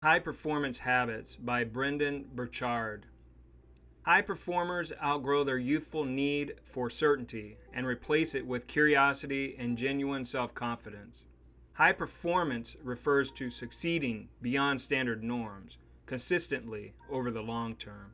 High Performance Habits by Brendon Burchard. High performers outgrow their youthful need for certainty and replace it with curiosity and genuine self-confidence. High performance refers to succeeding beyond standard norms, consistently over the long term.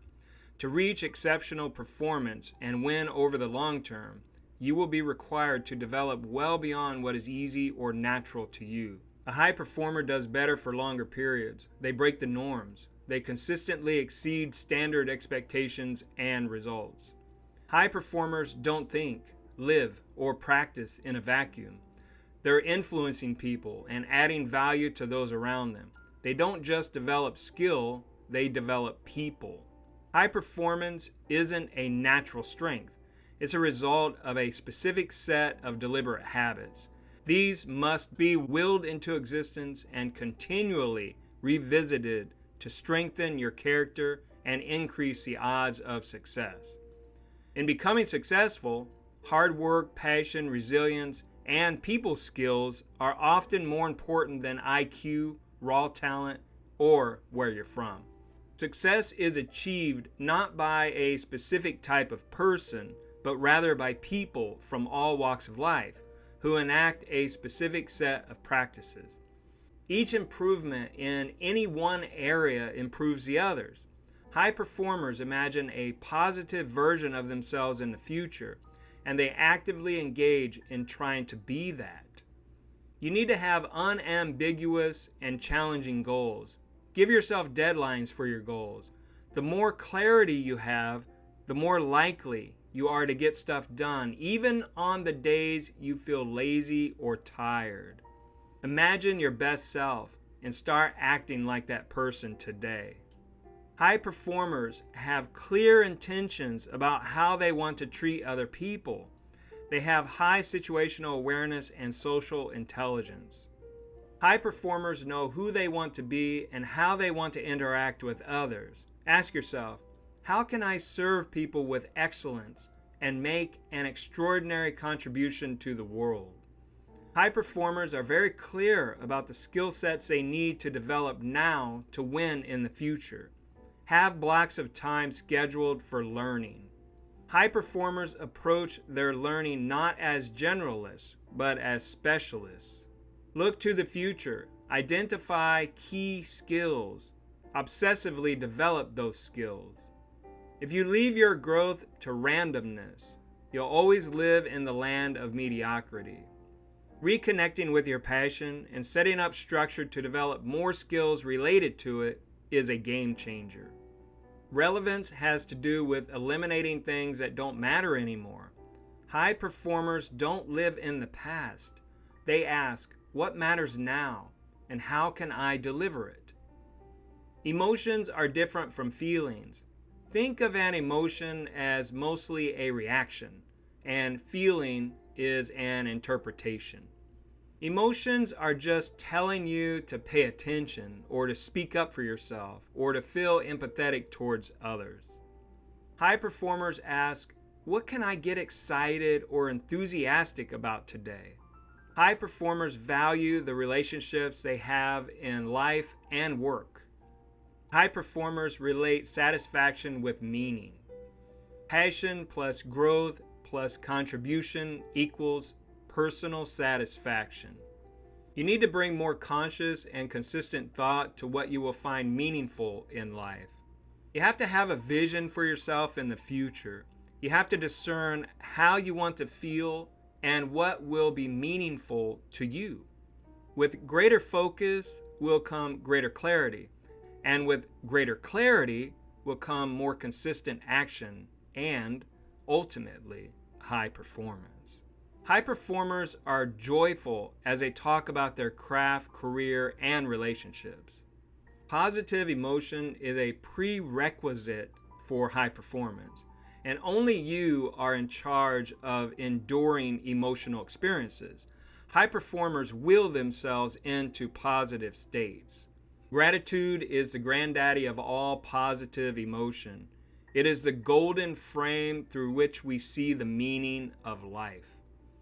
To reach exceptional performance and win over the long term, you will be required to develop well beyond what is easy or natural to you. A high performer does better for longer periods. They break the norms. They consistently exceed standard expectations and results. High performers don't think, live, or practice in a vacuum. They're influencing people and adding value to those around them. They don't just develop skill, they develop people. High performance isn't a natural strength. It's a result of a specific set of deliberate habits. These must be willed into existence and continually revisited to strengthen your character and increase the odds of success. In becoming successful, hard work, passion, resilience, and people skills are often more important than IQ, raw talent, or where you're from. Success is achieved not by a specific type of person, but rather by people from all walks of life who enact a specific set of practices. Each improvement in any one area improves the others. High performers imagine a positive version of themselves in the future, and they actively engage in trying to be that. You need to have unambiguous and challenging goals. Give yourself deadlines for your goals. The more clarity you have, the more likely you are to get stuff done, even on the days you feel lazy or tired. Imagine your best self and start acting like that person today. High performers have clear intentions about how they want to treat other people. They have high situational awareness and social intelligence. High performers know who they want to be and how they want to interact with others. Ask yourself, how can I serve people with excellence and make an extraordinary contribution to the world? High performers are very clear about the skill sets they need to develop now to win in the future. Have blocks of time scheduled for learning. High performers approach their learning not as generalists, but as specialists. Look to the future. Identify key skills. Obsessively develop those skills. If you leave your growth to randomness, you'll always live in the land of mediocrity. Reconnecting with your passion and setting up structure to develop more skills related to it is a game changer. Relevance has to do with eliminating things that don't matter anymore. High performers don't live in the past. They ask, what matters now, and how can I deliver it? Emotions are different from feelings. Think of an emotion as mostly a reaction, and feeling is an interpretation. Emotions are just telling you to pay attention, or to speak up for yourself, or to feel empathetic towards others. High performers ask, what can I get excited or enthusiastic about today? High performers value the relationships they have in life and work. High performers relate satisfaction with meaning. Passion plus growth plus contribution equals personal satisfaction. You need to bring more conscious and consistent thought to what you will find meaningful in life. You have to have a vision for yourself in the future. You have to discern how you want to feel and what will be meaningful to you. With greater focus will come greater clarity. And with greater clarity will come more consistent action and, ultimately, high performance. High performers are joyful as they talk about their craft, career, and relationships. Positive emotion is a prerequisite for high performance, and only you are in charge of enduring emotional experiences. High performers will themselves into positive states. Gratitude is the granddaddy of all positive emotion. It is the golden frame through which we see the meaning of life.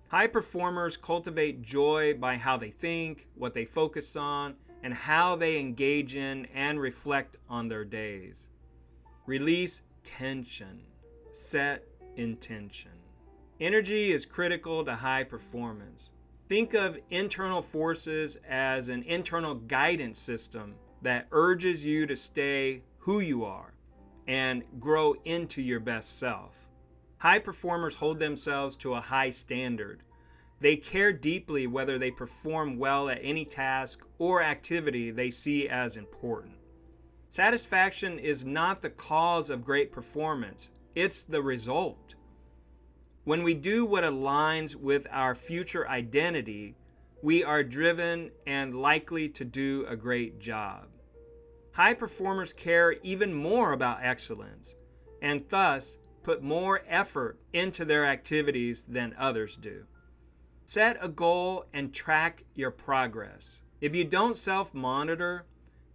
High performers cultivate joy by how they think, what they focus on, and how they engage in and reflect on their days. Release tension. Set intention. Energy is critical to high performance. Think of internal forces as an internal guidance system that urges you to stay who you are and grow into your best self. High performers hold themselves to a high standard. They care deeply whether they perform well at any task or activity they see as important. Satisfaction is not the cause of great performance, it's the result. When we do what aligns with our future identity, we are driven and likely to do a great job. High performers care even more about excellence, and thus put more effort into their activities than others do. Set a goal and track your progress. If you don't self-monitor,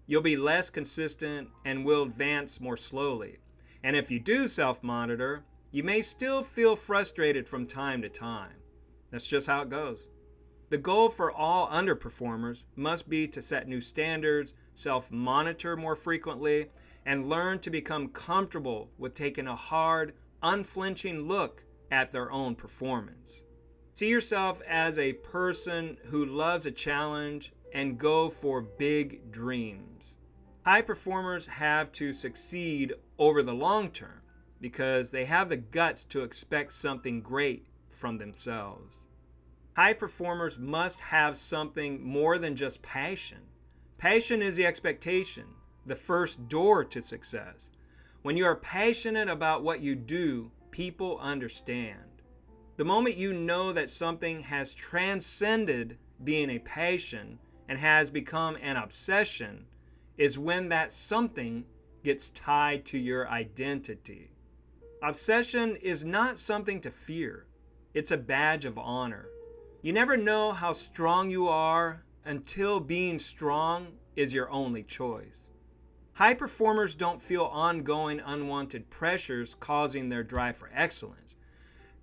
you'll be less consistent and will advance more slowly. And if you do self-monitor, you may still feel frustrated from time to time. That's just how it goes. The goal for all underperformers must be to set new standards, self-monitor more frequently, and learn to become comfortable with taking a hard, unflinching look at their own performance. See yourself as a person who loves a challenge and go for big dreams. High performers have to succeed over the long term because they have the guts to expect something great from themselves. High performers must have something more than just passion. Passion is the expectation, the first door to success. When you are passionate about what you do, people understand. The moment you know that something has transcended being a passion and has become an obsession is when that something gets tied to your identity. Obsession is not something to fear. It's a badge of honor. You never know how strong you are until being strong is your only choice. High performers don't feel ongoing unwanted pressures causing their drive for excellence.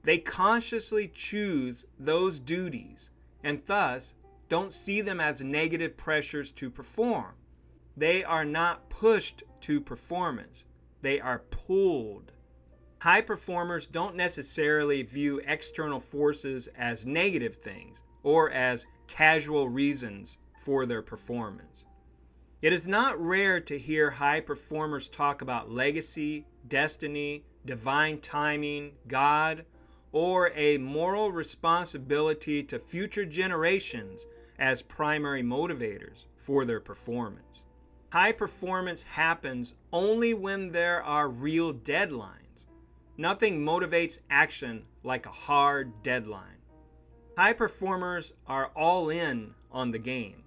They consciously choose those duties and thus don't see them as negative pressures to perform. They are not pushed to performance. They are pulled. High performers don't necessarily view external forces as negative things or as casual reasons for their performance. It is not rare to hear high performers talk about legacy, destiny, divine timing, God, or a moral responsibility to future generations as primary motivators for their performance. High performance happens only when there are real deadlines. Nothing motivates action like a hard deadline. High performers are all in on the game.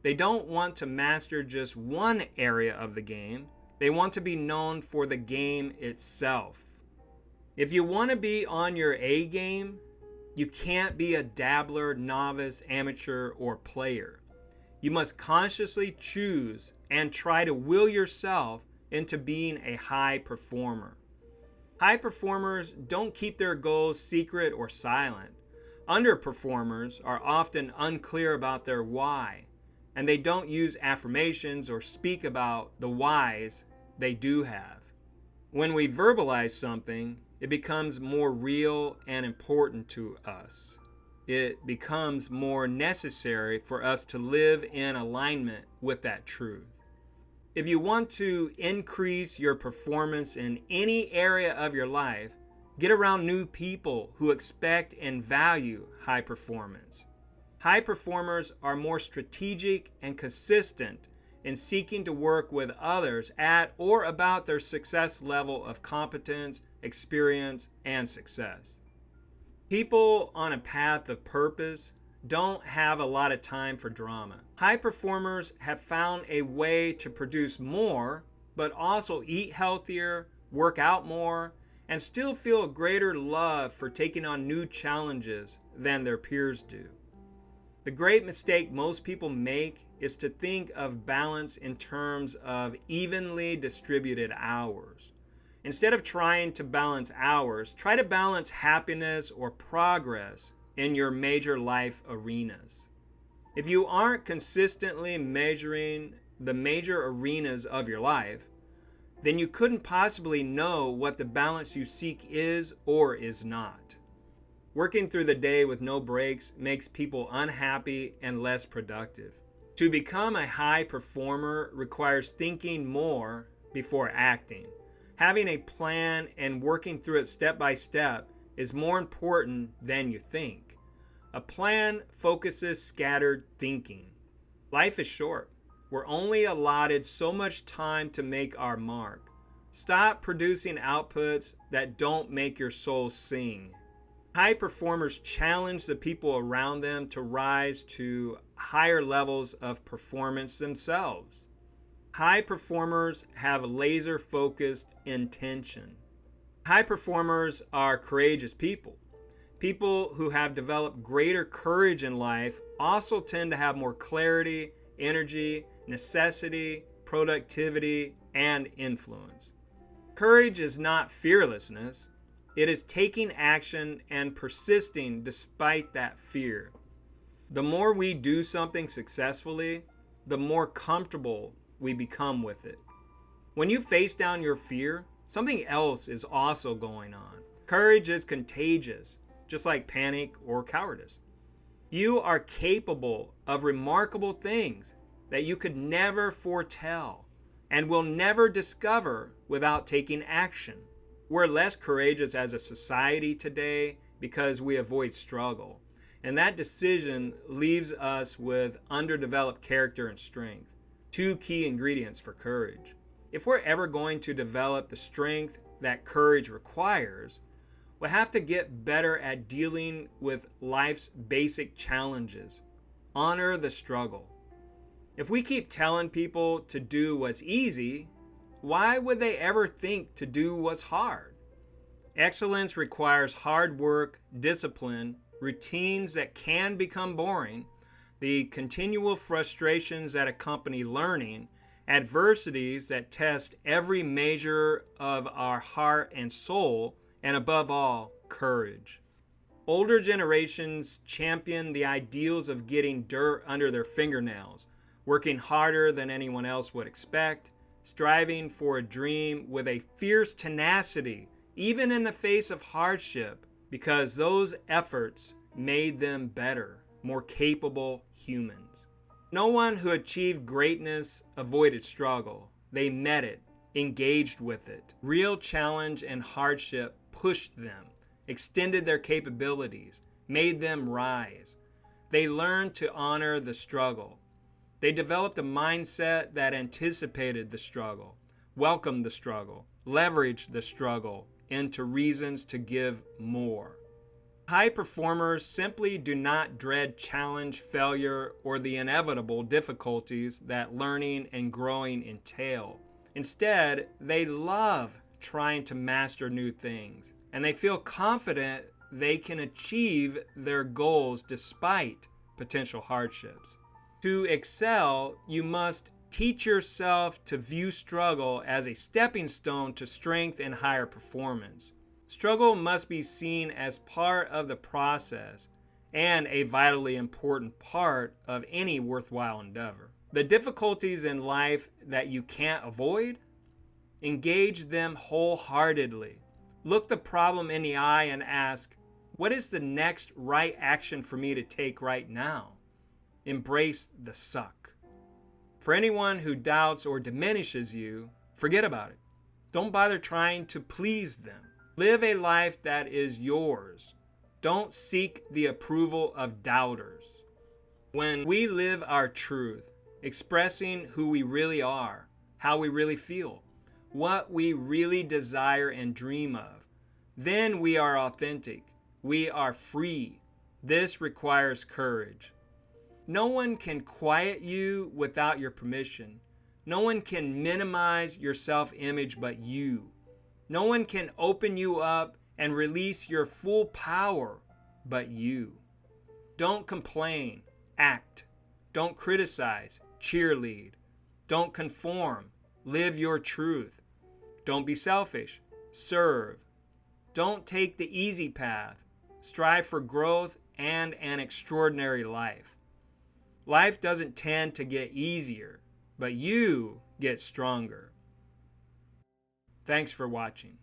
They don't want to master just one area of the game. They want to be known for the game itself. If you want to be on your A game, you can't be a dabbler, novice, amateur, or player. You must consciously choose and try to will yourself into being a high performer. High performers don't keep their goals secret or silent. Underperformers are often unclear about their why, and they don't use affirmations or speak about the whys they do have. When we verbalize something, it becomes more real and important to us. It becomes more necessary for us to live in alignment with that truth. If you want to increase your performance in any area of your life, get around new people who expect and value high performance. High performers are more strategic and consistent in seeking to work with others at or about their success level of competence, experience, and success. People on a path of purpose don't have a lot of time for drama. High performers have found a way to produce more, but also eat healthier, work out more, and still feel a greater love for taking on new challenges than their peers do. The great mistake most people make is to think of balance in terms of evenly distributed hours. Instead of trying to balance hours, try to balance happiness or progress in your major life arenas. If you aren't consistently measuring the major arenas of your life, then you couldn't possibly know what the balance you seek is or is not. Working through the day with no breaks makes people unhappy and less productive. To become a high performer requires thinking more before acting. Having a plan and working through it step by step is more important than you think. A plan focuses scattered thinking. Life is short. We're only allotted so much time to make our mark. Stop producing outputs that don't make your soul sing. High performers challenge the people around them to rise to higher levels of performance themselves. High performers have laser-focused intention. High performers are courageous people. People who have developed greater courage in life also tend to have more clarity, energy, necessity, productivity, and influence. Courage is not fearlessness. It is taking action and persisting despite that fear. The more we do something successfully, the more comfortable we become with it. When you face down your fear, something else is also going on. Courage is contagious, just like panic or cowardice. You are capable of remarkable things that you could never foretell and will never discover without taking action. We're less courageous as a society today because we avoid struggle, and that decision leaves us with underdeveloped character and strength, two key ingredients for courage. If we're ever going to develop the strength that courage requires, we'll have to get better at dealing with life's basic challenges. Honor the struggle. If we keep telling people to do what's easy, why would they ever think to do what's hard? Excellence requires hard work, discipline, routines that can become boring, the continual frustrations that accompany learning, adversities that test every measure of our heart and soul, and above all, courage. Older generations champion the ideals of getting dirt under their fingernails, working harder than anyone else would expect, striving for a dream with a fierce tenacity, even in the face of hardship, because those efforts made them better, more capable humans. No one who achieved greatness avoided struggle. They met it, engaged with it. Real challenge and hardship pushed them, extended their capabilities, made them rise. They learned to honor the struggle. They developed a mindset that anticipated the struggle, welcomed the struggle, leveraged the struggle into reasons to give more. High performers simply do not dread challenge, failure, or the inevitable difficulties that learning and growing entail. Instead, they love trying to master new things, and they feel confident they can achieve their goals despite potential hardships. To excel, you must teach yourself to view struggle as a stepping stone to strength and higher performance. Struggle must be seen as part of the process and a vitally important part of any worthwhile endeavor. The difficulties in life that you can't avoid, engage them wholeheartedly. Look the problem in the eye and ask, what is the next right action for me to take right now? Embrace the suck. For anyone who doubts or diminishes you, forget about it. Don't bother trying to please them. Live a life that is yours. Don't seek the approval of doubters. When we live our truth, expressing who we really are, how we really feel, what we really desire and dream of, then we are authentic. We are free. This requires courage. No one can quiet you without your permission. No one can minimize your self-image but you. No one can open you up and release your full power but you. Don't complain, act. Don't criticize, cheerlead. Don't conform, live your truth. Don't be selfish, serve. Don't take the easy path, strive for growth and an extraordinary life. Life doesn't tend to get easier, but you get stronger. Thanks for watching.